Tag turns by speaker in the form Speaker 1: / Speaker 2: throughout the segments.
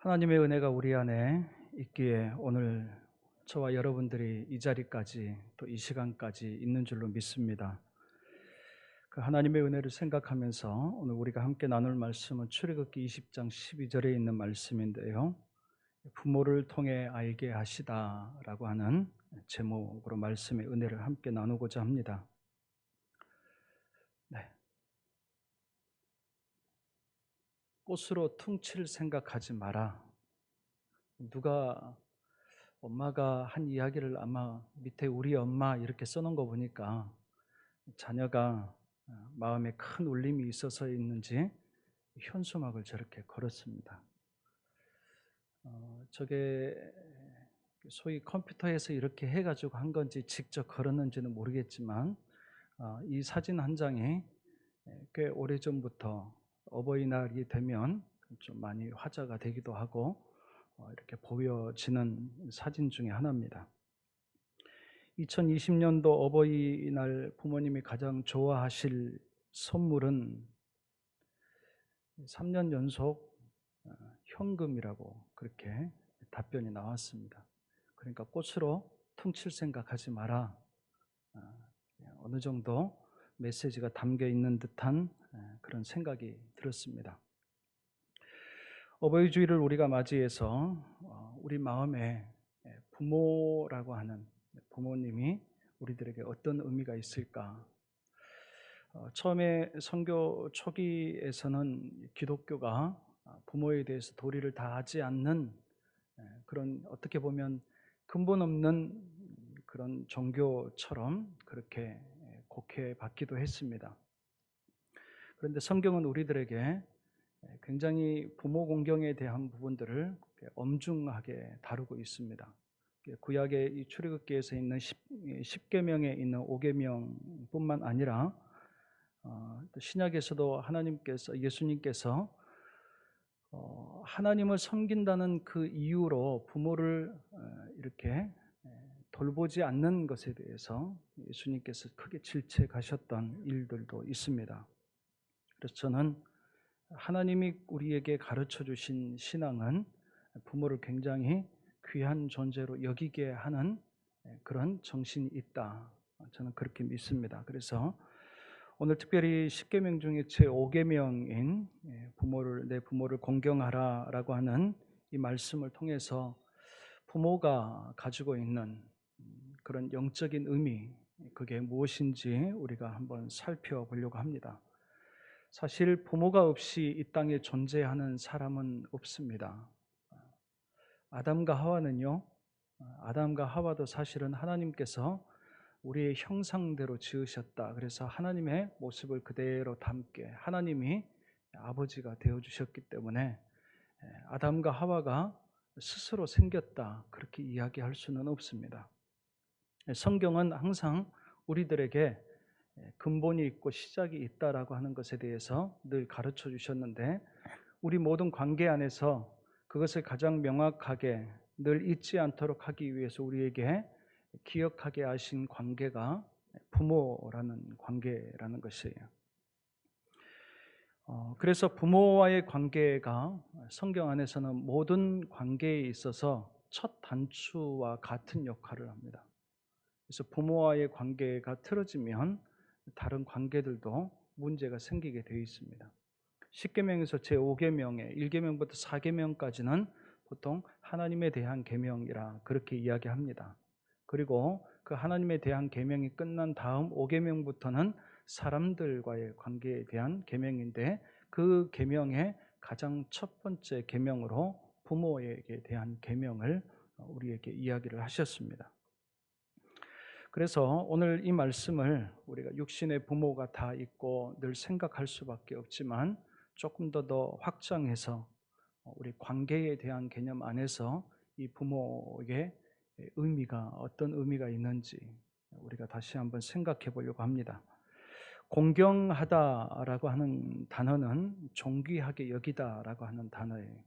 Speaker 1: 하나님의 은혜가 우리 안에 있기에 오늘 저와 여러분들이 이 자리까지 또 이 시간까지 있는 줄로 믿습니다. 그 하나님의 은혜를 생각하면서 오늘 우리가 함께 나눌 말씀은 출애굽기 20장 12절에 있는 말씀인데요. 부모를 통해 알게 하시다라고 하는 제목으로 말씀의 은혜를 함께 나누고자 합니다. 네. 꽃으로 퉁칠 생각하지 마라. 누가 엄마가 한 이야기를 아마 밑에 우리 엄마 이렇게 써놓은 거 보니까 자녀가 마음에 큰 울림이 있어서 있는지 현수막을 저렇게 걸었습니다. 저게 소위 컴퓨터에서 이렇게 해가지고 한 건지 직접 걸었는지는 모르겠지만 이 사진 한 장이 꽤 오래전부터 어버이날이 되면 좀 많이 화제가 되기도 하고 이렇게 보여지는 사진 중에 하나입니다. 2020년도 어버이날 부모님이 가장 좋아하실 선물은 3년 연속 현금이라고 그렇게 답변이 나왔습니다. 그러니까 꽃으로 퉁칠 생각하지 마라. 어느 정도 메시지가 담겨 있는 듯한 그런 생각이 들었습니다. 어버이 주일을 우리가 맞이해서 우리 마음에 부모라고 하는 부모님이 우리들에게 어떤 의미가 있을까? 처음에 선교 초기에서는 기독교가 부모에 대해서 도리를 다하지 않는 그런 어떻게 보면 근본 없는 그런 종교처럼 그렇게 곡해받기도 했습니다. 그런데 성경은 우리들에게 굉장히 부모 공경에 대한 부분들을 엄중하게 다루고 있습니다. 구약의 이 출애굽기에서 있는 10계명에 있는 5계명뿐만 아니라 또 신약에서도 예수님께서 하나님을 섬긴다는 그 이유로 부모를 이렇게 돌보지 않는 것에 대해서 예수님께서 크게 질책하셨던 일들도 있습니다. 그래서 저는 하나님이 우리에게 가르쳐 주신 신앙은 부모를 굉장히 귀한 존재로 여기게 하는 그런 정신이 있다. 저는 그렇게 믿습니다. 그래서 오늘 특별히 10계명 중에 제 5계명인 내 부모를 공경하라라고 하는 이 말씀을 통해서 부모가 가지고 있는 그런 영적인 의미, 그게 무엇인지 우리가 한번 살펴보려고 합니다. 사실 부모가 없이 이 땅에 존재하는 사람은 없습니다. 아담과 하와도 사실은 하나님께서 우리의 형상대로 지으셨다. 그래서 하나님의 모습을 그대로 담게 하나님이 아버지가 되어주셨기 때문에 아담과 하와가 스스로 생겼다. 그렇게 이야기할 수는 없습니다. 성경은 항상 우리들에게 근본이 있고 시작이 있다라고 하는 것에 대해서 늘 가르쳐 주셨는데 우리 모든 관계 안에서 그것을 가장 명확하게 늘 잊지 않도록 하기 위해서 우리에게 기억하게 하신 관계가 부모라는 관계라는 것이에요. 그래서 부모와의 관계가 성경 안에서는 모든 관계에 있어서 첫 단추와 같은 역할을 합니다. 그래서 부모와의 관계가 틀어지면 다른 관계들도 문제가 생기게 되어 있습니다. 10계명에서 제5계명에 1계명부터 4계명까지는 보통 하나님에 대한 계명이라 그렇게 이야기합니다. 그리고 그 하나님에 대한 계명이 끝난 다음 5계명부터는 사람들과의 관계에 대한 계명인데 그 계명의 가장 첫 번째 계명으로 부모에게 대한 계명을 우리에게 이야기를 하셨습니다. 그래서 오늘 이 말씀을 우리가 육신의 부모가 다 있고 늘 생각할 수밖에 없지만 조금 더 확장해서 우리 관계에 대한 개념 안에서 이 부모에게 의미가 어떤 의미가 있는지 우리가 다시 한번 생각해 보려고 합니다. 공경하다라고 하는 단어는 존귀하게 여기다라고 하는 단어예요.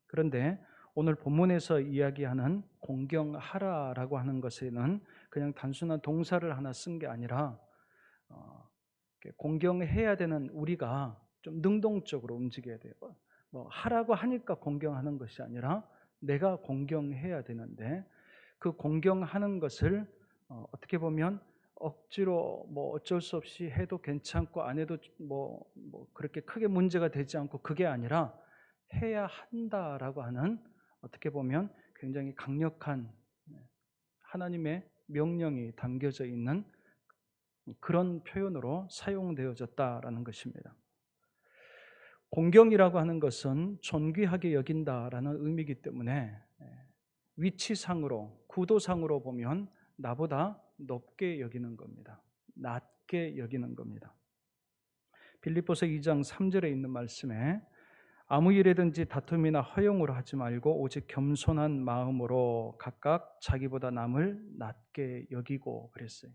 Speaker 1: 그런데 오늘 본문에서 이야기하는 공경하라라고 하는 것에는 그냥 단순한 동사를 하나 쓴 게 아니라 공경해야 되는 우리가 좀 능동적으로 움직여야 돼요. 뭐 하라고 하니까 공경하는 것이 아니라 내가 공경해야 되는데, 그 공경하는 것을 어떻게 보면 억지로 뭐 어쩔 수 없이 해도 괜찮고 안 해도 뭐 그렇게 크게 문제가 되지 않고, 그게 아니라 해야 한다라고 하는, 어떻게 보면 굉장히 강력한 하나님의 명령이 담겨져 있는 그런 표현으로 사용되어졌다라는 것입니다. 공경이라고 하는 것은 존귀하게 여긴다라는 의미이기 때문에 위치상으로, 구도상으로 보면 나보다 높게 여기는 겁니다. 낮게 여기는 겁니다. 빌립보서 2장 3절에 있는 말씀에 아무 일에든지 다툼이나 허용으로 하지 말고 오직 겸손한 마음으로 각각 자기보다 남을 낮게 여기고 그랬어요.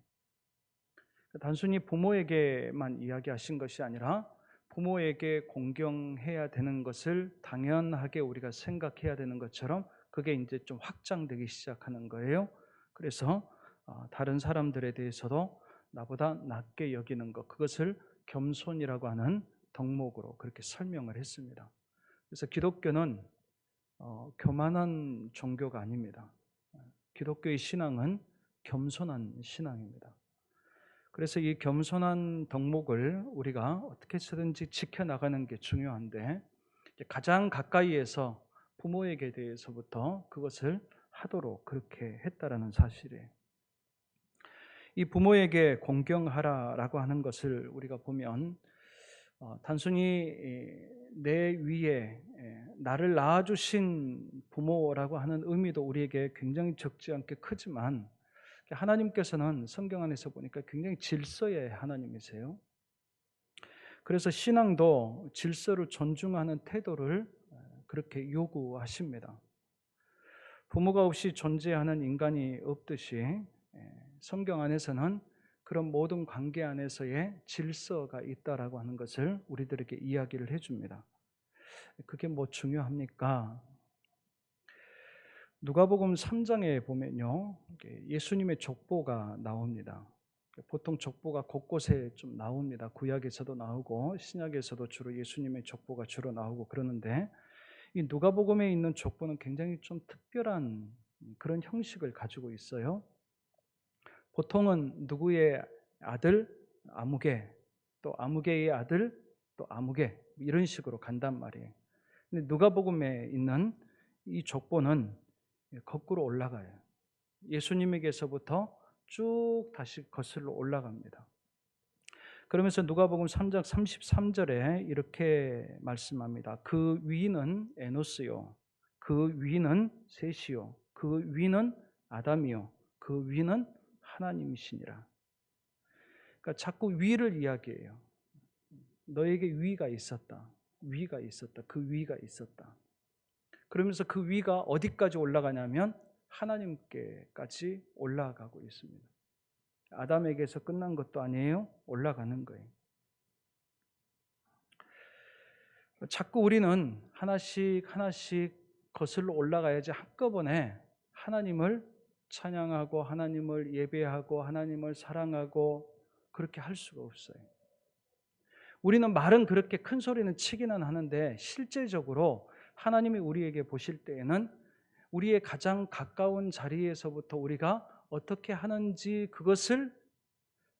Speaker 1: 단순히 부모에게만 이야기하신 것이 아니라 부모에게 공경해야 되는 것을 당연하게 우리가 생각해야 되는 것처럼 그게 이제 좀 확장되기 시작하는 거예요. 그래서 다른 사람들에 대해서도 나보다 낮게 여기는 것, 그것을 겸손이라고 하는 덕목으로 그렇게 설명을 했습니다. 그래서 기독교는 교만한 종교가 아닙니다. 기독교의 신앙은 겸손한 신앙입니다. 그래서 이 겸손한 덕목을 우리가 어떻게 해서든지 지켜나가는 게 중요한데, 가장 가까이에서 부모에게 대해서부터 그것을 하도록 그렇게 했다라는 사실이에요. 이 부모에게 공경하라라고 하는 것을 우리가 보면 단순히 내 위에 나를 낳아주신 부모라고 하는 의미도 우리에게 굉장히 적지 않게 크지만, 하나님께서는 성경 안에서 보니까 굉장히 질서의 하나님이세요. 그래서 신앙도 질서를 존중하는 태도를 그렇게 요구하십니다. 부모가 없이 존재하는 인간이 없듯이 성경 안에서는 그런 모든 관계 안에서의 질서가 있다라고 하는 것을 우리들에게 이야기를 해줍니다. 그게 뭐 중요합니까? 누가복음 3장에 보면요, 예수님의 족보가 나옵니다. 보통 족보가 곳곳에 좀 나옵니다. 구약에서도 나오고 신약에서도 주로 예수님의 족보가 주로 나오고 그러는데, 이 누가복음에 있는 족보는 굉장히 좀 특별한 그런 형식을 가지고 있어요. 보통은 누구의 아들 아무개, 또 아무개의 아들 또 아무개, 이런 식으로 간단 말이에요. 근데 누가복음에 있는 이 족보는 거꾸로 올라가요. 예수님에게서부터 쭉 다시 거슬러 올라갑니다. 그러면서 누가복음 3장 33절에 이렇게 말씀합니다. 그 위는 에노스요, 그 위는 셋이요, 그 위는 아담이요, 그 위는 하나님이시니라. 그러니까 자꾸 위를 이야기해요. 너에게 위가 있었다, 위가 있었다, 그 위가 있었다. 그러면서 그 위가 어디까지 올라가냐면 하나님께까지 올라가고 있습니다. 아담에게서 끝난 것도 아니에요. 올라가는 거예요. 자꾸 우리는 하나씩 거슬러 올라가야지 한꺼번에 하나님을 찬양하고 하나님을 예배하고 하나님을 사랑하고 그렇게 할 수가 없어요. 우리는 말은 그렇게 큰 소리는 치기는 하는데, 실제적으로 하나님이 우리에게 보실 때에는 우리의 가장 가까운 자리에서부터 우리가 어떻게 하는지, 그것을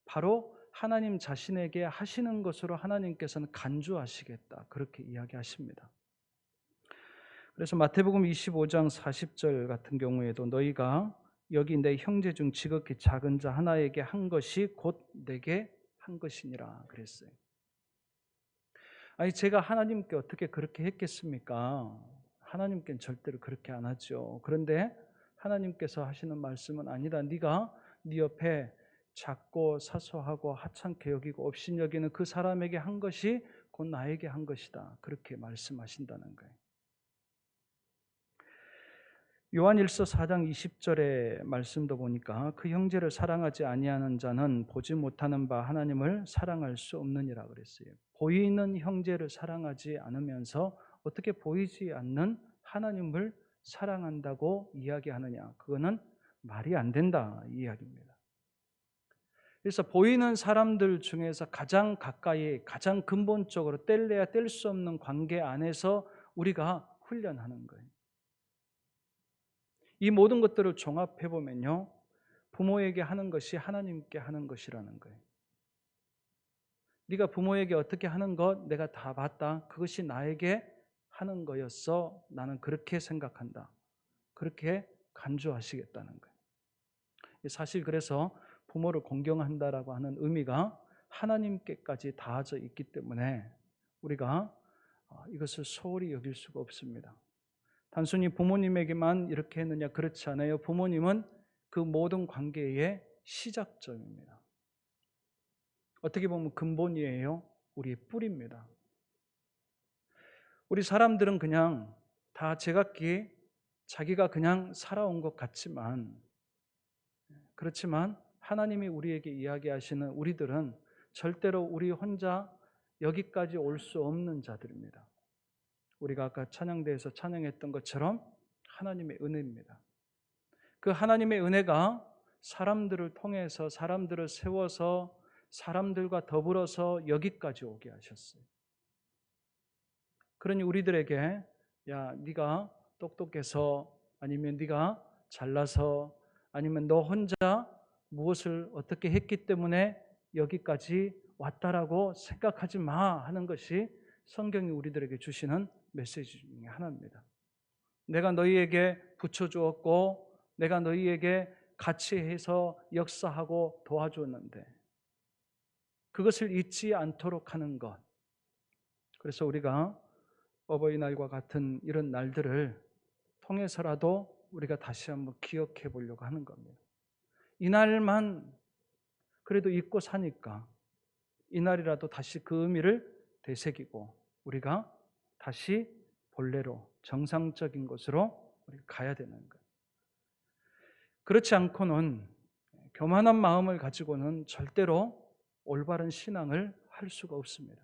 Speaker 1: 바로 하나님 자신에게 하시는 것으로 하나님께서는 간주하시겠다, 그렇게 이야기하십니다. 그래서 마태복음 25장 40절 같은 경우에도 너희가 여기 내 형제 중 지극히 작은 자 하나에게 한 것이 곧 내게 한 것이니라 그랬어요. 아니, 제가 하나님께 어떻게 그렇게 했겠습니까? 하나님께는 절대로 그렇게 안 하죠. 그런데 하나님께서 하시는 말씀은 아니다. 네가 네 옆에 작고 사소하고 하찮게 여기고 없인 여기는 그 사람에게 한 것이 곧 나에게 한 것이다, 그렇게 말씀하신다는 거예요. 요한일서 4장 20절의 말씀도 보니까 그 형제를 사랑하지 아니하는 자는 보지 못하는 바 하나님을 사랑할 수 없느니라 그랬어요. 보이는 형제를 사랑하지 않으면서 어떻게 보이지 않는 하나님을 사랑한다고 이야기하느냐, 그거는 말이 안 된다, 이 이야기입니다. 그래서 보이는 사람들 중에서 가장 가까이, 가장 근본적으로 뗄래야 뗄 수 없는 관계 안에서 우리가 훈련하는 거예요. 이 모든 것들을 종합해 보면요, 부모에게 하는 것이 하나님께 하는 것이라는 거예요. 네가 부모에게 어떻게 하는 것 내가 다 봤다. 그것이 나에게 하는 거였어. 나는 그렇게 생각한다. 그렇게 간주하시겠다는 거예요. 사실 그래서 부모를 공경한다라고 하는 의미가 하나님께까지 닿아져 있기 때문에 우리가 이것을 소홀히 여길 수가 없습니다. 단순히 부모님에게만 이렇게 했느냐, 그렇지 않아요. 부모님은 그 모든 관계의 시작점입니다. 어떻게 보면 근본이에요. 우리의 뿌리입니다. 우리 사람들은 그냥 다 제각기 자기가 그냥 살아온 것 같지만, 그렇지만 하나님이 우리에게 이야기하시는 우리들은 절대로 우리 혼자 여기까지 올 수 없는 자들입니다. 우리가 아까 찬양대에서 찬양했던 것처럼 하나님의 은혜입니다. 그 하나님의 은혜가 사람들을 통해서, 사람들을 세워서 사람들과 더불어서 여기까지 오게 하셨어요. 그러니 우리들에게 야, 네가 똑똑해서, 아니면 네가 잘나서, 아니면 너 혼자 무엇을 어떻게 했기 때문에 여기까지 왔다라고 생각하지 마 하는 것이 성경이 우리들에게 주시는 메시지 중에 하나입니다. 내가 너희에게 붙여주었고 내가 너희에게 같이 해서 역사하고 도와주었는데 그것을 잊지 않도록 하는 것. 그래서 우리가 어버이날과 같은 이런 날들을 통해서라도 우리가 다시 한번 기억해 보려고 하는 겁니다. 이날만 그래도 잊고 사니까 이날이라도 다시 그 의미를 되새기고 우리가 다시 본래로 정상적인 곳으로 우리가 가야 되는 거예요. 그렇지 않고는, 교만한 마음을 가지고는 절대로 올바른 신앙을 할 수가 없습니다.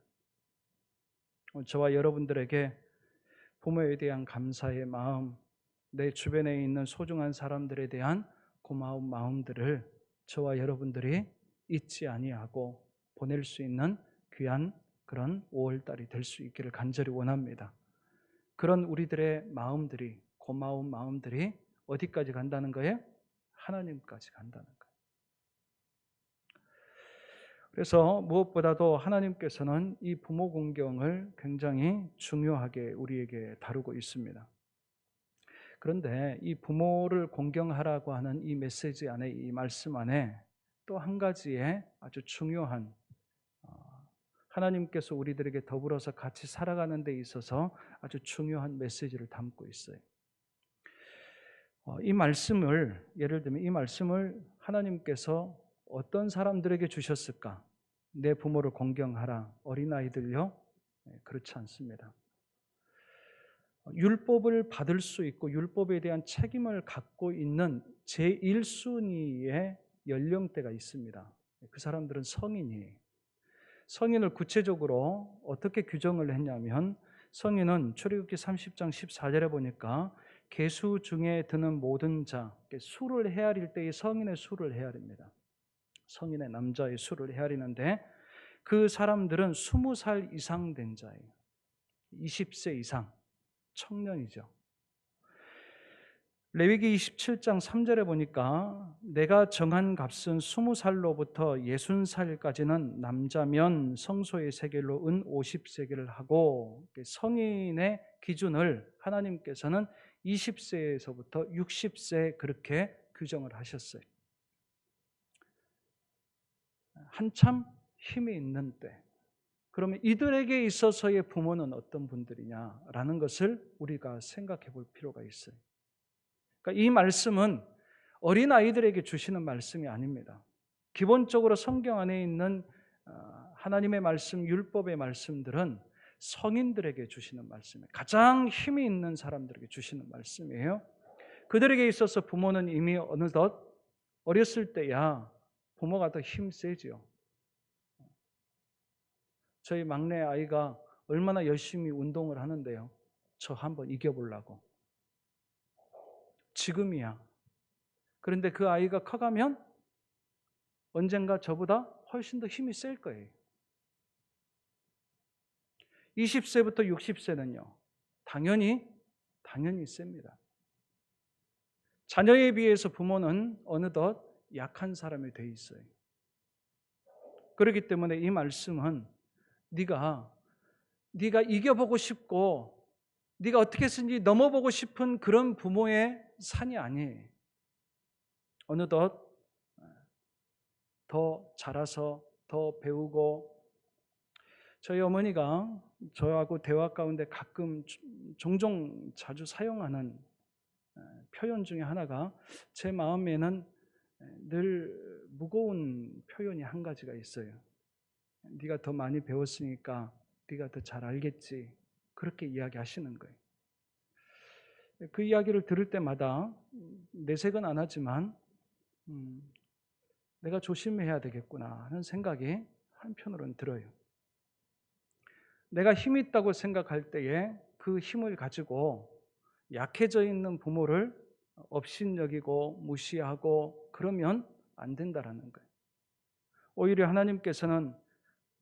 Speaker 1: 저와 여러분들에게 부모에 대한 감사의 마음, 내 주변에 있는 소중한 사람들에 대한 고마운 마음들을 저와 여러분들이 잊지 아니하고 보낼 수 있는 귀한 그런 5월달이 될 수 있기를 간절히 원합니다. 그런 우리들의 마음들이, 고마운 마음들이 어디까지 간다는 거예요? 하나님까지 간다는 거예요. 그래서 무엇보다도 하나님께서는 이 부모 공경을 굉장히 중요하게 우리에게 다루고 있습니다. 그런데 이 부모를 공경하라고 하는 이 메시지 안에, 이 말씀 안에 또 한 가지의 아주 중요한, 하나님께서 우리들에게 더불어서 같이 살아가는 데 있어서 아주 중요한 메시지를 담고 있어요. 이 말씀을, 예를 들면 이 말씀을 하나님께서 어떤 사람들에게 주셨을까? 내 부모를 공경하라. 어린아이들요? 그렇지 않습니다. 율법을 받을 수 있고 율법에 대한 책임을 갖고 있는 제1순위의 연령대가 있습니다. 그 사람들은 성인이에요. 성인을 구체적으로 어떻게 규정을 했냐면, 성인은 출애굽기 30장 14절에 보니까 계수 중에 드는 모든 자, 수를 헤아릴 때의 성인의 수를 헤아립니다. 성인의 남자의 수를 헤아리는데 그 사람들은 20살 이상 된 자예요. 20세 이상, 청년이죠. 레위기 27장 3절에 보니까 내가 정한 값은 20살로부터 60살까지는 남자면 성소의 세겔로 은 50세겔을 하고, 성인의 기준을 하나님께서는 20세에서부터 60세 그렇게 규정을 하셨어요. 한참 힘이 있는 때. 그러면 이들에게 있어서의 부모는 어떤 분들이냐라는 것을 우리가 생각해 볼 필요가 있어요. 그러니까 이 말씀은 어린아이들에게 주시는 말씀이 아닙니다. 기본적으로 성경 안에 있는 하나님의 말씀, 율법의 말씀들은 성인들에게 주시는 말씀이에요. 가장 힘이 있는 사람들에게 주시는 말씀이에요. 그들에게 있어서 부모는 이미 어느덧 어렸을 때야 부모가 더 힘세지요. 저희 막내 아이가 얼마나 열심히 운동을 하는데요. 저 한번 이겨보려고. 지금이야. 그런데 그 아이가 커가면 언젠가 저보다 훨씬 더 힘이 셀 거예요. 20세부터 60세는요. 당연히 셉니다. 자녀에 비해서 부모는 어느덧 약한 사람이 돼 있어요. 그렇기 때문에 이 말씀은 네가 이겨보고 싶고 네가 어떻게 해서든지 넘어보고 싶은 그런 부모의 산이 아니에요. 어느덧 더 자라서 더 배우고, 저희 어머니가 저하고 대화 가운데 가끔 종종 자주 사용하는 표현 중에 하나가, 제 마음에는 늘 무거운 표현이 한 가지가 있어요. 네가 더 많이 배웠으니까 네가 더 잘 알겠지, 그렇게 이야기하시는 거예요. 그 이야기를 들을 때마다 내색은 안 하지만 내가 조심해야 되겠구나 하는 생각이 한편으로는 들어요. 내가 힘이 있다고 생각할 때에 그 힘을 가지고 약해져 있는 부모를 업신여기고 무시하고 그러면 안 된다라는 거예요. 오히려 하나님께서는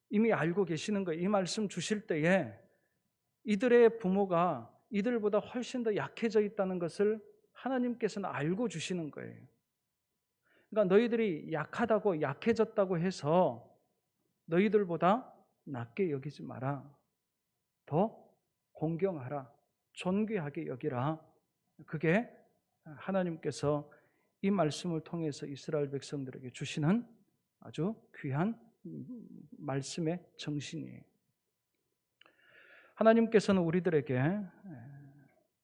Speaker 1: 이미 알고 계시는 거예요. 이 말씀 주실 때에 이들의 부모가 이들보다 훨씬 더 약해져 있다는 것을 하나님께서는 알고 주시는 거예요. 그러니까 너희들이 약하다고, 약해졌다고 해서 너희들보다 낮게 여기지 마라. 더 공경하라. 존귀하게 여기라. 그게 하나님께서 이 말씀을 통해서 이스라엘 백성들에게 주시는 아주 귀한 말씀의 정신이에요. 하나님께서는 우리들에게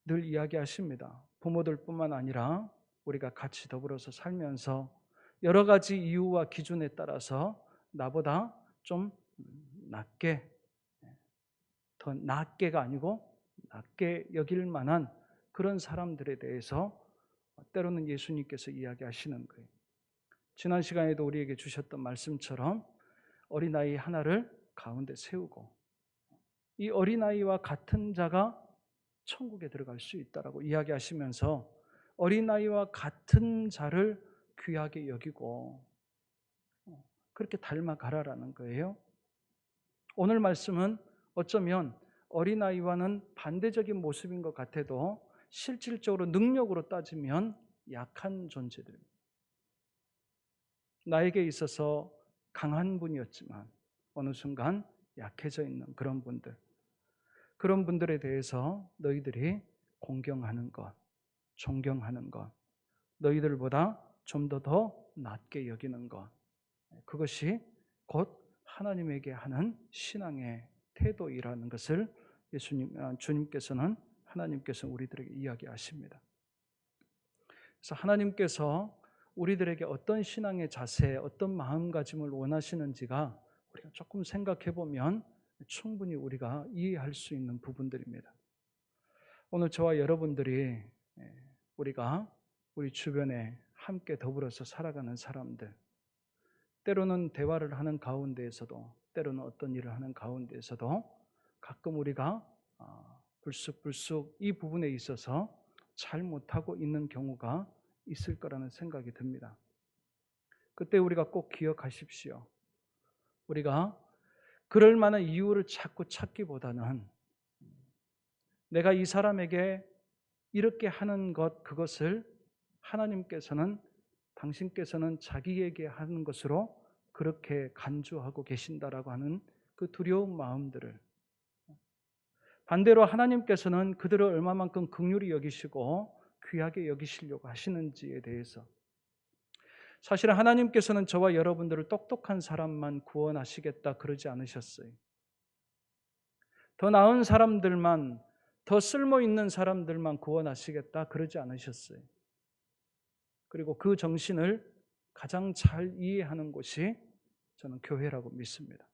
Speaker 1: 늘 이야기하십니다. 부모들뿐만 아니라 우리가 같이 더불어서 살면서 여러 가지 이유와 기준에 따라서 나보다 좀 낮게, 더 낮게가 아니고 낮게 여길 만한 그런 사람들에 대해서 때로는 예수님께서 이야기하시는 거예요. 지난 시간에도 우리에게 주셨던 말씀처럼 어린아이 하나를 가운데 세우고 이 어린아이와 같은 자가 천국에 들어갈 수 있다라고 이야기하시면서 어린아이와 같은 자를 귀하게 여기고 그렇게 닮아가라라는 거예요. 오늘 말씀은 어쩌면 어린아이와는 반대적인 모습인 것 같아도 실질적으로 능력으로 따지면 약한 존재들입니다. 나에게 있어서 강한 분이었지만 어느 순간 약해져 있는 그런 분들, 그런 분들에 대해서 너희들이 공경하는 것, 존경하는 것, 너희들보다 좀 더 낮게 여기는 것, 그것이 곧 하나님에게 하는 신앙의 태도이라는 것을 주님께서는 하나님께서 우리들에게 이야기하십니다. 그래서 하나님께서 우리들에게 어떤 신앙의 자세, 어떤 마음가짐을 원하시는지가 우리가 조금 생각해 보면 충분히 우리가 이해할 수 있는 부분들입니다. 오늘 저와 여러분들이 우리가 우리 주변에 함께 더불어서 살아가는 사람들, 때로는 대화를 하는 가운데에서도, 때로는 어떤 일을 하는 가운데에서도 가끔 우리가 불쑥불쑥 이 부분에 있어서 잘 못하고 있는 경우가 있을 거라는 생각이 듭니다. 그때 우리가 꼭 기억하십시오. 우리가 그럴 만한 이유를 자꾸 찾기보다는 내가 이 사람에게 이렇게 하는 것, 그것을 하나님께서는, 당신께서는 자기에게 하는 것으로 그렇게 간주하고 계신다라고 하는 그 두려운 마음들을, 반대로 하나님께서는 그들을 얼마만큼 긍휼히 여기시고 귀하게 여기시려고 하시는지에 대해서, 사실 하나님께서는 저와 여러분들을 똑똑한 사람만 구원하시겠다 그러지 않으셨어요. 더 나은 사람들만, 더 쓸모 있는 사람들만 구원하시겠다 그러지 않으셨어요. 그리고 그 정신을 가장 잘 이해하는 곳이 저는 교회라고 믿습니다.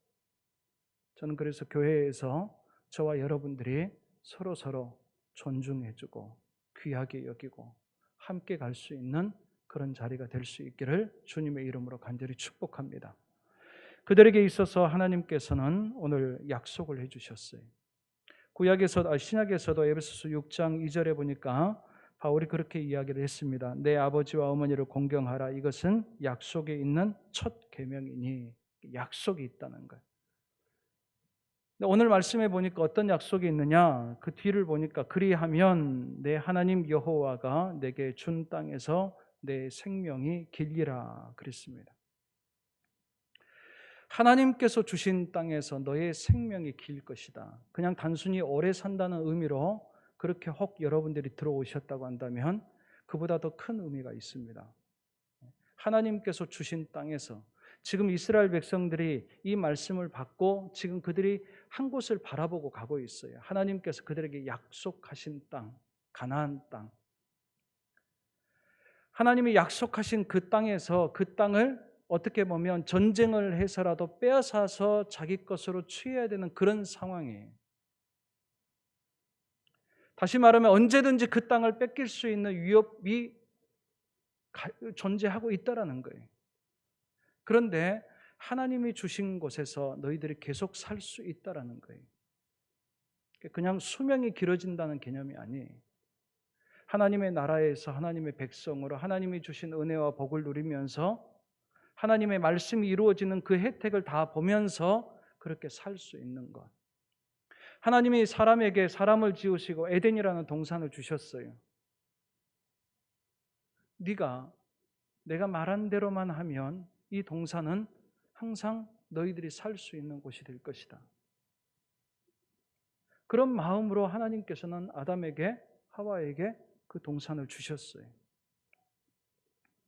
Speaker 1: 저는 그래서 교회에서 저와 여러분들이 서로 존중해주고 귀하게 여기고 함께 갈 수 있는 그런 자리가 될 수 있기를 주님의 이름으로 간절히 축복합니다. 그들에게 있어서 하나님께서는 오늘 약속을 해주셨어요. 신약에서도 에베소서 6장 2절에 보니까 바울이 그렇게 이야기를 했습니다. 내 아버지와 어머니를 공경하라. 이것은 약속에 있는 첫 계명이니, 약속이 있다는 거예요. 오늘 말씀해 보니까 어떤 약속이 있느냐? 그 뒤를 보니까 그리하면 내 하나님 여호와가 내게 준 땅에서 내 생명이 길리라 그랬습니다. 하나님께서 주신 땅에서 너의 생명이 길 것이다. 그냥 단순히 오래 산다는 의미로 그렇게 혹 여러분들이 들어오셨다고 한다면 그보다 더 큰 의미가 있습니다. 하나님께서 주신 땅에서 지금 이스라엘 백성들이 이 말씀을 받고 지금 그들이 한 곳을 바라보고 가고 있어요. 하나님께서 그들에게 약속하신 땅, 가나안 땅. 하나님이 약속하신 그 땅에서 그 땅을 어떻게 보면 전쟁을 해서라도 빼앗아서 자기 것으로 취해야 되는 그런 상황이에요. 다시 말하면 언제든지 그 땅을 뺏길 수 있는 위협이 존재하고 있다라는 거예요. 그런데 하나님이 주신 곳에서 너희들이 계속 살 수 있다라는 거예요. 그냥 수명이 길어진다는 개념이 아니에요. 하나님의 나라에서 하나님의 백성으로 하나님이 주신 은혜와 복을 누리면서 하나님의 말씀이 이루어지는 그 혜택을 다 보면서 그렇게 살 수 있는 것. 하나님이 사람에게 사람을 지으시고 에덴이라는 동산을 주셨어요. 내가 말한 대로만 하면 이 동산은 항상 너희들이 살 수 있는 곳이 될 것이다. 그런 마음으로 하나님께서는 아담에게 하와에게 그 동산을 주셨어요.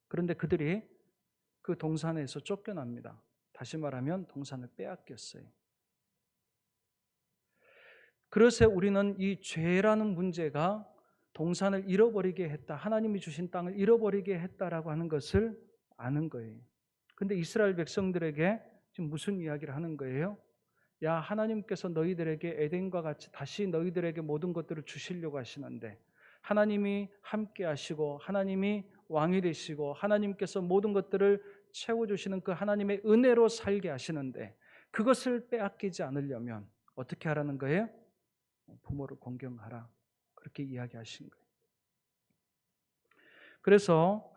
Speaker 1: 그런데 그들이 그 동산에서 쫓겨납니다. 다시 말하면 동산을 빼앗겼어요. 그래서 우리는 이 죄라는 문제가 동산을 잃어버리게 했다. 하나님이 주신 땅을 잃어버리게 했다라고 하는 것을 아는 거예요. 근데 이스라엘 백성들에게 지금 무슨 이야기를 하는 거예요? 야, 하나님께서 너희들에게 에덴과 같이 다시 너희들에게 모든 것들을 주시려고 하시는데 하나님이 함께 하시고 하나님이 왕이 되시고 하나님께서 모든 것들을 채워주시는 그 하나님의 은혜로 살게 하시는데 그것을 빼앗기지 않으려면 어떻게 하라는 거예요? 부모를 공경하라. 그렇게 이야기하신 거예요. 그래서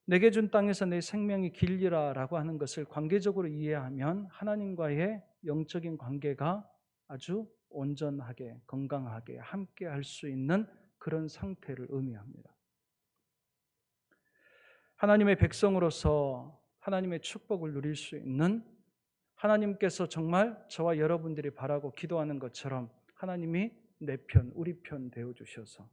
Speaker 1: 내게 준 땅에서 내 생명이 길리라라고 하는 것을 관계적으로 이해하면 하나님과의 영적인 관계가 아주 온전하게 건강하게 함께 할 수 있는 그런 상태를 의미합니다. 하나님의 백성으로서 하나님의 축복을 누릴 수 있는 하나님께서 정말 저와 여러분들이 바라고 기도하는 것처럼 하나님이 내 편, 우리 편 되어 주셔서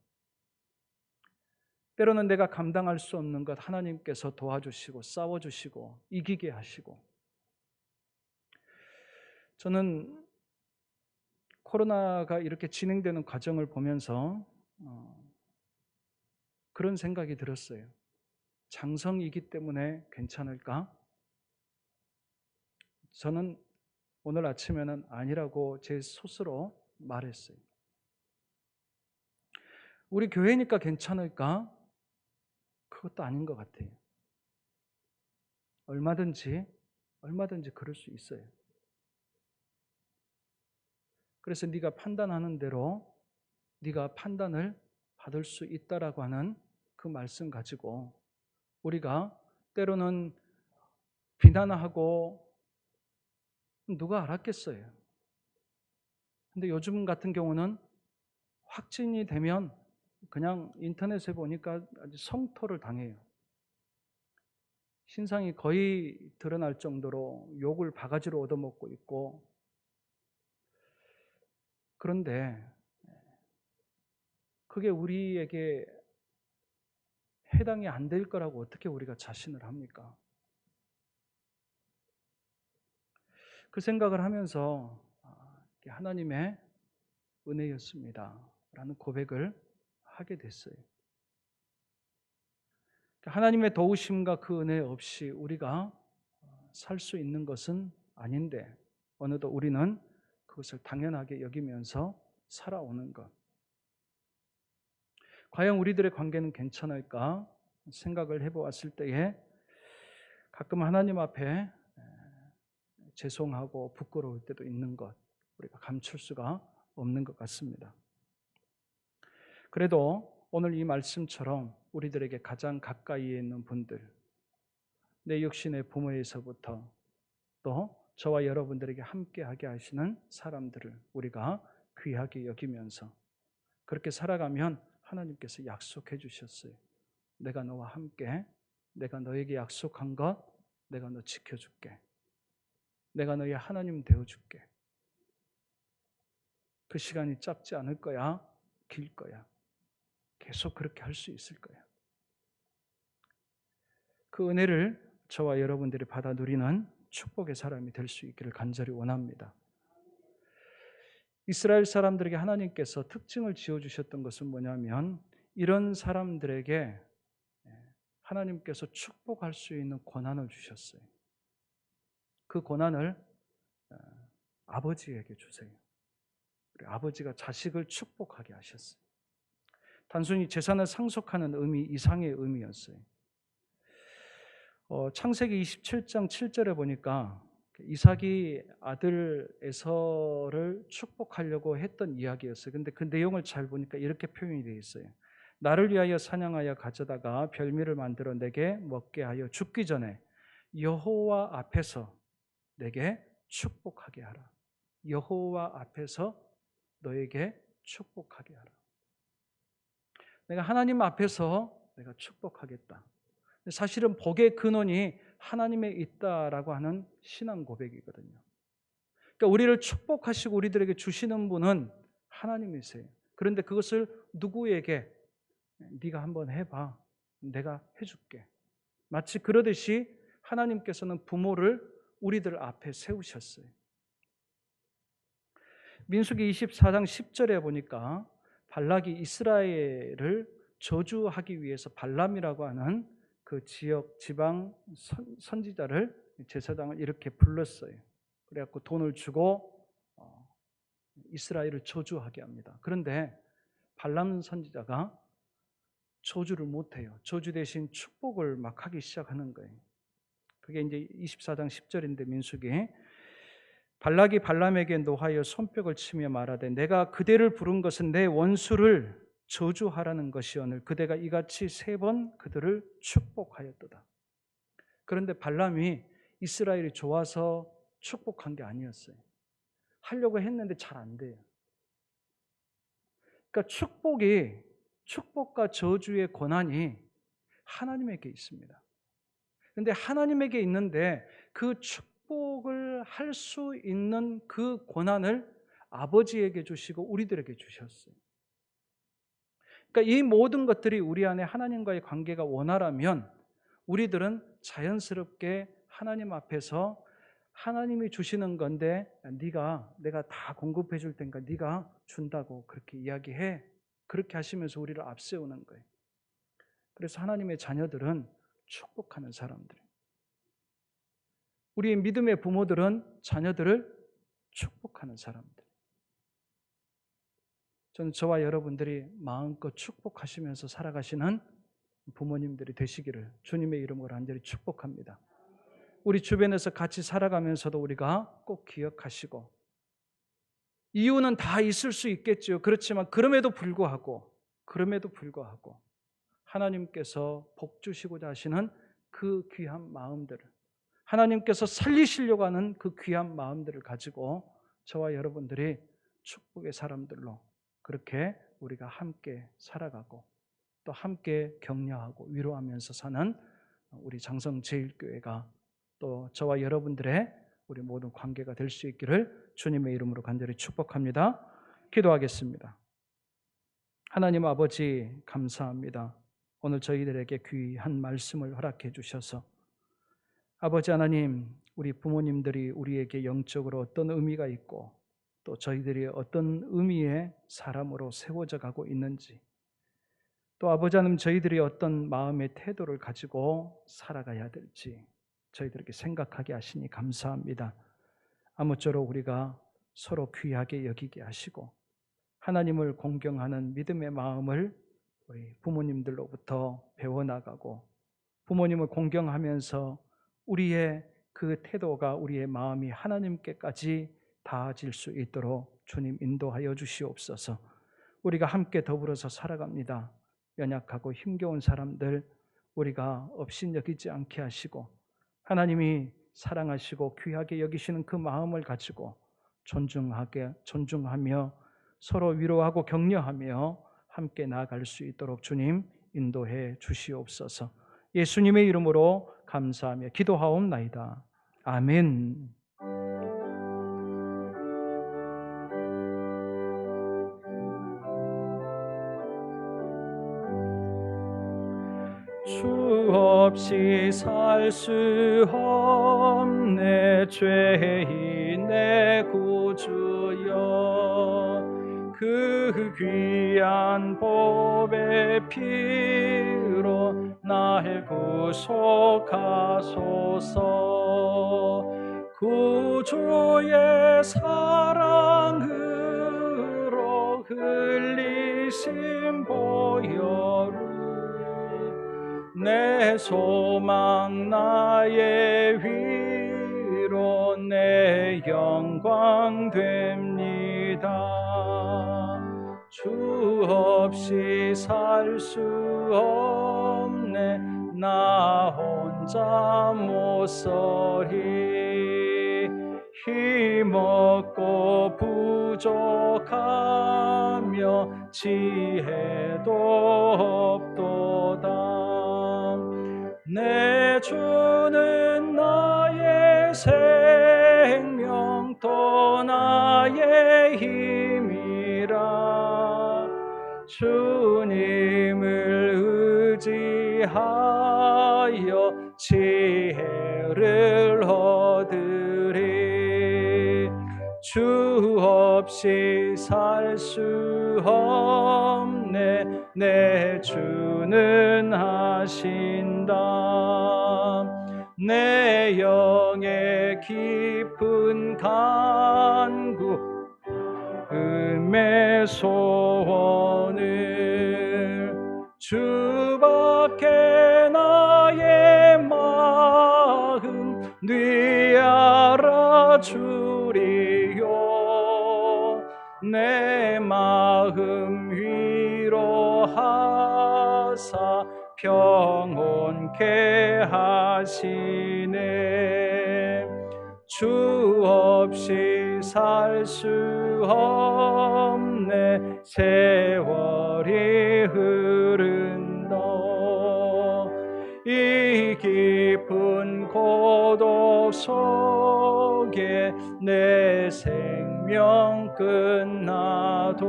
Speaker 1: 때로는 내가 감당할 수 없는 것 하나님께서 도와주시고 싸워주시고 이기게 하시고 저는 코로나가 이렇게 진행되는 과정을 보면서 그런 생각이 들었어요. 장성이기 때문에 괜찮을까? 저는 오늘 아침에는 아니라고 제 스스로 말했어요. 우리 교회니까 괜찮을까? 그것도 아닌 것 같아요. 얼마든지 그럴 수 있어요. 그래서 네가 판단하는 대로 네가 판단을 받을 수 있다라고 하는 그 말씀 가지고 우리가 때로는 비난하고 누가 알았겠어요. 근데 요즘 같은 경우는 확진이 되면 그냥 인터넷에 보니까 아주 성토를 당해요. 신상이 거의 드러날 정도로 욕을 바가지로 얻어먹고 있고 그런데 그게 우리에게 해당이 안 될 거라고 어떻게 우리가 자신을 합니까? 그 생각을 하면서 하나님의 은혜였습니다 라는 고백을 하게 됐어요. 하나님의 도우심과 그 은혜 없이 우리가 살 수 있는 것은 아닌데 어느덧 우리는 그것을 당연하게 여기면서 살아오는 것. 과연 우리들의 관계는 괜찮을까 생각을 해보았을 때에 가끔 하나님 앞에 죄송하고 부끄러울 때도 있는 것 우리가 감출 수가 없는 것 같습니다. 그래도 오늘 이 말씀처럼 우리들에게 가장 가까이에 있는 분들 내 역시 내 부모에서부터 또 저와 여러분들에게 함께하게 하시는 사람들을 우리가 귀하게 여기면서 그렇게 살아가면 하나님께서 약속해 주셨어요. 내가 너와 함께, 내가 너에게 약속한 것 내가 너 지켜줄게. 내가 너의 하나님 되어줄게. 그 시간이 짧지 않을 거야, 길 거야. 계속 그렇게 할 수 있을 거야. 그 은혜를 저와 여러분들이 받아 누리는 축복의 사람이 될 수 있기를 간절히 원합니다. 이스라엘 사람들에게 하나님께서 특징을 지어주셨던 것은 뭐냐면 이런 사람들에게 하나님께서 축복할 수 있는 권한을 주셨어요. 그 권한을 아버지에게 주세요. 우리 아버지가 자식을 축복하게 하셨어요. 단순히 재산을 상속하는 의미 이상의 의미였어요. 창세기 27장 7절에 보니까 이삭이 아들 에서를 축복하려고 했던 이야기였어요. 근데 그 내용을 잘 보니까 이렇게 표현이 되어 있어요. 나를 위하여 사냥하여 가져다가 별미를 만들어 내게 먹게 하여 죽기 전에 여호와 앞에서 내게 축복하게 하라. 여호와 앞에서 너에게 축복하게 하라. 내가 하나님 앞에서 내가 축복하겠다. 사실은 복의 근원이 하나님에 있다라고 하는 신앙 고백이거든요. 그러니까 우리를 축복하시고 우리들에게 주시는 분은 하나님이세요. 그런데 그것을 누구에게 네가 한번 해봐. 내가 해줄게. 마치 그러듯이 하나님께서는 부모를 우리들 앞에 세우셨어요. 민수기 24장 10절에 보니까 발락이 이스라엘을 저주하기 위해서 발람이라고 하는 그 지역 지방 선지자를 제사장을 이렇게 불렀어요. 그래갖고 돈을 주고 이스라엘을 저주하게 합니다. 그런데 발람 선지자가 저주를 못해요. 저주 대신 축복을 막 하기 시작하는 거예요. 그게 이제 24장 10절인데 민수기 발락이 발람에게 노하여 손뼉을 치며 말하되 내가 그대를 부른 것은 내 원수를 저주하라는 것이오늘 그대가 이같이 3번 그들을 축복하였도다. 그런데 발람이 이스라엘이 좋아서 축복한 게 아니었어요. 하려고 했는데 잘 안 돼요. 그러니까 축복과 저주의 권한이 하나님에게 있습니다. 그런데 하나님에게 있는데 그 축복을 할 수 있는 그 권한을 아버지에게 주시고 우리들에게 주셨어요. 그러니까 이 모든 것들이 우리 안에 하나님과의 관계가 원활하면 우리들은 자연스럽게 하나님 앞에서 하나님이 주시는 건데 내가 다 공급해 줄 테니까 네가 준다고 그렇게 이야기해. 그렇게 하시면서 우리를 앞세우는 거예요. 그래서 하나님의 자녀들은 축복하는 사람들이에요. 우리 믿음의 부모들은 자녀들을 축복하는 사람들. 저는 저와 여러분들이 마음껏 축복하시면서 살아가시는 부모님들이 되시기를 주님의 이름으로 간절히 축복합니다. 우리 주변에서 같이 살아가면서도 우리가 꼭 기억하시고 이유는 다 있을 수 있겠죠. 그렇지만 그럼에도 불구하고 하나님께서 복 주시고자 하시는 그 귀한 마음들을 하나님께서 살리시려고 하는 그 귀한 마음들을 가지고 저와 여러분들이 축복의 사람들로 그렇게 우리가 함께 살아가고 또 함께 격려하고 위로하면서 사는 우리 장성제일교회가 또 저와 여러분들의 우리 모든 관계가 될 수 있기를 주님의 이름으로 간절히 축복합니다. 기도하겠습니다. 하나님 아버지 감사합니다. 오늘 저희들에게 귀한 말씀을 허락해 주셔서 아버지 하나님, 우리 부모님들이 우리에게 영적으로 어떤 의미가 있고 또 저희들이 어떤 의미의 사람으로 세워져 가고 있는지 또 아버지 하나님 저희들이 어떤 마음의 태도를 가지고 살아가야 될지 저희들에게 생각하게 하시니 감사합니다. 아무쪼록 우리가 서로 귀하게 여기게 하시고 하나님을 공경하는 믿음의 마음을 우리 부모님들로부터 배워나가고 부모님을 공경하면서 우리의 그 태도가 우리의 마음이 하나님께까지 닿아질 수 있도록 주님 인도하여 주시옵소서. 우리가 함께 더불어서 살아갑니다. 연약하고 힘겨운 사람들 우리가 업신여기지 않게 하시고 하나님이 사랑하시고 귀하게 여기시는 그 마음을 가지고 존중하며 서로 위로하고 격려하며 함께 나아갈 수 있도록 주님 인도해 주시옵소서. 예수님의 이름으로 감사하며 기도하옵나이다. 아멘. 주 없이 살 수 없네 죄인 내 구주여, 그 귀한 보배 피로 날 구속하소서. 구주의 사랑으로 흘리신 보혈을 내 소망 나의 위로 내 영광 됩니다. 주 없이 살 수 없네 나 혼자 못 서리. 힘없고 부족하며 지혜도 없도다. 내 주는 나의 생명 또 나의 힘이라. 주님을 의지하여 지혜를 얻으리. 주 없이 살 수 없네 내 주는 하신다. 내 영의 깊은 간구 음의 소원을 주밖에 나의 마음 네 알아주리요. 내 마음 위로하사 평온케 하시네. 주 없이 살 수 없네 세월이 흐른다. 이 깊은 고독 속에 내 생명 끝나도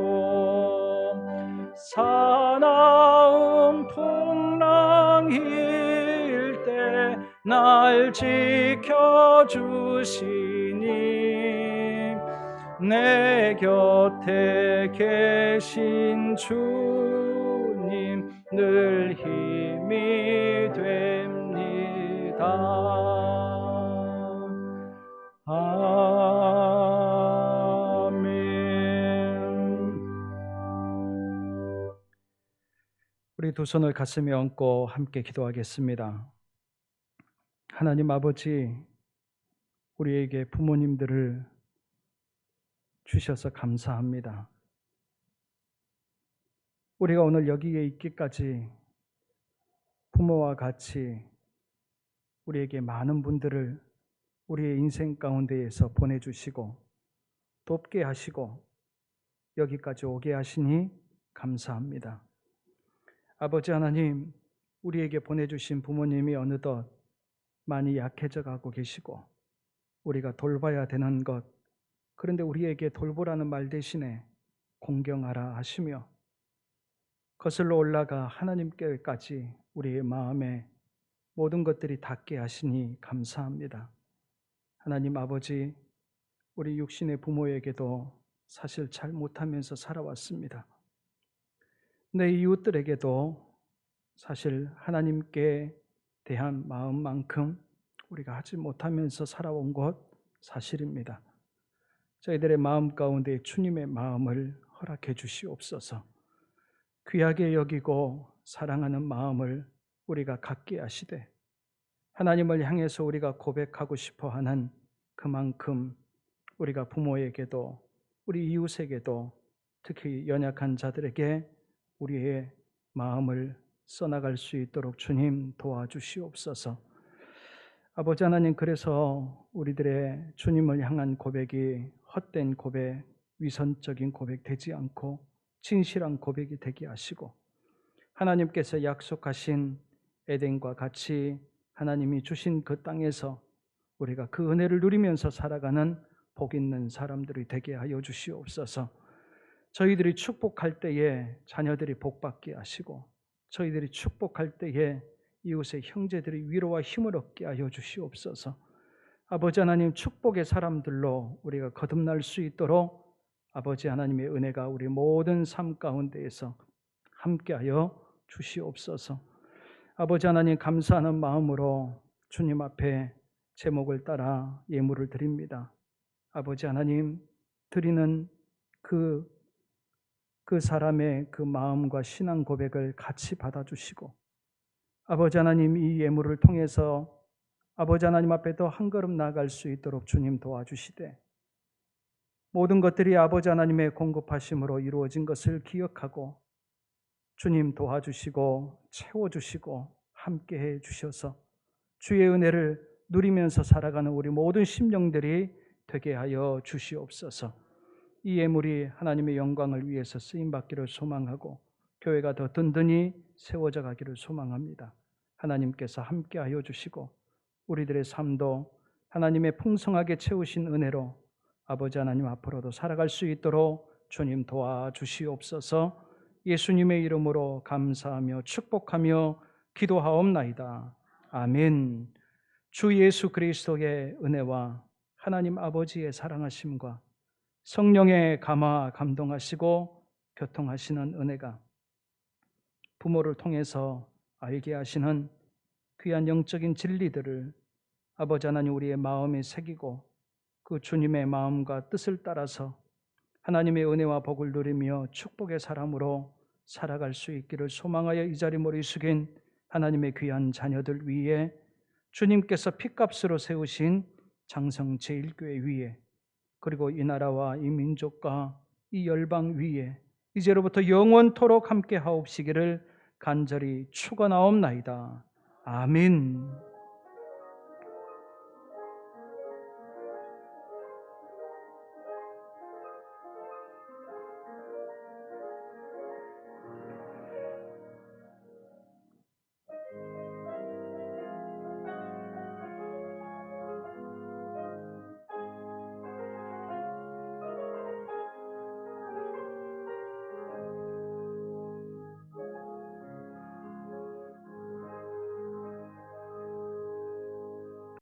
Speaker 1: 사나운 풍랑일 때 날 지켜주시니 내 곁에 계신 주님 늘 힘이 됩니다. 아멘. 우리 두 손을 가슴에 얹고 함께 기도하겠습니다. 하나님 아버지, 우리에게 부모님들을 주셔서 감사합니다. 우리가 오늘 여기에 있기까지 부모와 같이 우리에게 많은 분들을 우리의 인생 가운데에서 보내주시고 돕게 하시고 여기까지 오게 하시니 감사합니다. 아버지 하나님, 우리에게 보내주신 부모님이 어느덧 많이 약해져 가고 계시고 우리가 돌봐야 되는 것, 그런데 우리에게 돌보라는 말 대신에 공경하라 하시며 거슬러 올라가 하나님께까지 우리의 마음에 모든 것들이 닿게 하시니 감사합니다. 하나님 아버지, 우리 육신의 부모에게도 사실 잘 못하면서 살아왔습니다. 내 이웃들에게도 사실 하나님께 대한 마음만큼 우리가 하지 못하면서 살아온 것 사실입니다. 저희들의 마음 가운데 주님의 마음을 허락해 주시옵소서. 귀하게 여기고 사랑하는 마음을 우리가 갖게 하시되 하나님을 향해서 우리가 고백하고 싶어하는 그만큼 우리가 부모에게도 우리 이웃에게도 특히 연약한 자들에게 우리의 마음을 써나갈 수 있도록 주님 도와주시옵소서. 아버지 하나님, 그래서 우리들의 주님을 향한 고백이 헛된 고백, 위선적인 고백 되지 않고 진실한 고백이 되게 하시고, 하나님께서 약속하신 에덴과 같이 하나님이 주신 그 땅에서 우리가 그 은혜를 누리면서 살아가는 복 있는 사람들이 되게 하여 주시옵소서. 저희들이 축복할 때에 자녀들이 복받게 하시고, 저희들이 축복할 때에 이웃의 형제들이 위로와 힘을 얻게 하여 주시옵소서. 아버지 하나님, 축복의 사람들로 우리가 거듭날 수 있도록 아버지 하나님의 은혜가 우리 모든 삶 가운데에서 함께하여 주시옵소서. 아버지 하나님, 감사하는 마음으로 주님 앞에 제목을 따라 예물을 드립니다. 아버지 하나님, 드리는 그 사람의 그 마음과 신앙 고백을 같이 받아주시고, 아버지 하나님, 이 예물을 통해서 아버지 하나님 앞에 더 한 걸음 나아갈 수 있도록 주님 도와주시되, 모든 것들이 아버지 하나님의 공급하심으로 이루어진 것을 기억하고 주님 도와주시고 채워주시고 함께해 주셔서 주의 은혜를 누리면서 살아가는 우리 모든 심령들이 되게 하여 주시옵소서. 이 예물이 하나님의 영광을 위해서 쓰임받기를 소망하고 교회가 더 든든히 세워져 가기를 소망합니다. 하나님께서 함께하여 주시고 우리들의 삶도 하나님의 풍성하게 채우신 은혜로 아버지 하나님 앞으로도 살아갈 수 있도록 주님 도와주시옵소서. 예수님의 이름으로 감사하며 축복하며 기도하옵나이다. 아멘. 주 예수 그리스도의 은혜와 하나님 아버지의 사랑하심과 성령의 감화 감동하시고 교통하시는 은혜가 부모를 통해서 알게 하시는 귀한 영적인 진리들을 아버지 하나님 우리의 마음에 새기고 그 주님의 마음과 뜻을 따라서 하나님의 은혜와 복을 누리며 축복의 사람으로 살아갈 수 있기를 소망하여 이 자리 머리 숙인 하나님의 귀한 자녀들 위에 주님께서 핏값으로 세우신 장성 제1교회 위에 그리고 이 나라와 이 민족과 이 열방 위에 이제로부터 영원토록 함께 하옵시기를 간절히 축원하옵나이다. 아멘.